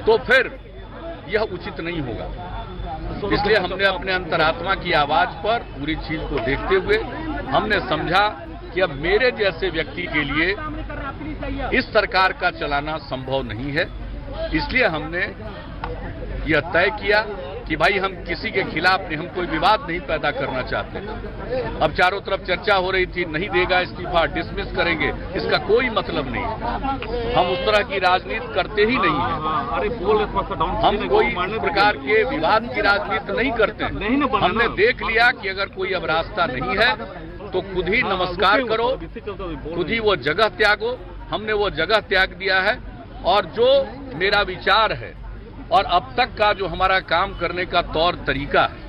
तो फिर यह उचित नहीं होगा। इसलिए हमने अपने अंतरात्मा की आवाज पर पूरी चीज को देखते हुए हमने समझा कि अब मेरे जैसे व्यक्ति के लिए इस सरकार का चलाना संभव नहीं है। इसलिए हमने यह तय किया कि भाई हम किसी के खिलाफ नहीं, हम कोई विवाद नहीं पैदा करना चाहते। अब चारों तरफ चर्चा हो रही थी, नहीं देगा इस्तीफा, डिसमिस करेंगे, इसका कोई मतलब नहीं है। हम उस तरह की राजनीति करते ही नहीं है। हम कोई इस प्रकार के विवाद की राजनीति नहीं करते हैं। हमने देख लिया कि अगर कोई अब रास्ता नहीं है तो खुद ही नमस्कार करो, खुद ही वो जगह त्यागो। हमने वो जगह त्याग दिया है और जो मेरा विचार है और अब तक का जो हमारा काम करने का तौर तरीका है,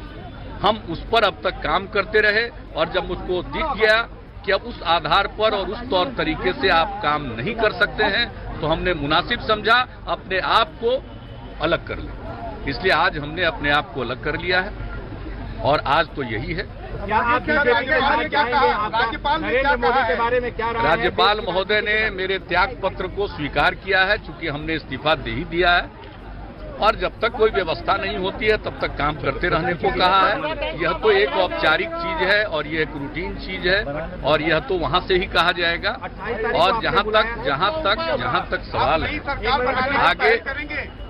हम उस पर अब तक काम करते रहे। और जब मुझको दिख गया कि अब उस आधार पर और उस तौर तरीके से आप काम नहीं कर सकते हैं, तो हमने मुनासिब समझा अपने आप को अलग कर लिया। इसलिए आज हमने अपने आप को अलग कर लिया है और आज तो यही है। राज्यपाल महोदय ने मेरे त्याग पत्र को स्वीकार किया है, चूंकि हमने इस्तीफा दे ही दिया है और जब तक कोई व्यवस्था नहीं होती है तब तक काम करते रहने को कहा है। यह तो एक औपचारिक चीज है और यह एक रूटीन चीज है और यह तो वहां से ही कहा जाएगा। और जहां तक सवाल है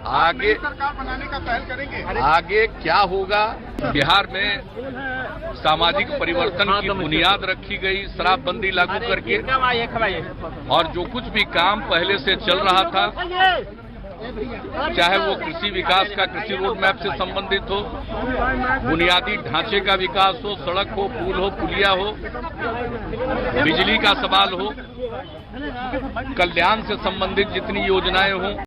आगे सरकार बनाने का पहल करेंगे। आगे क्या होगा, बिहार में सामाजिक परिवर्तन की बुनियाद रखी गई शराबबंदी लागू करके, और जो कुछ भी काम पहले से चल रहा था, चाहे वो कृषि विकास का कृषि रोड मैप से संबंधित हो, बुनियादी ढांचे का विकास हो, सड़क हो, पुल हो, पुलिया हो, बिजली का सवाल हो, कल्याण से संबंधित जितनी योजनाएं हों,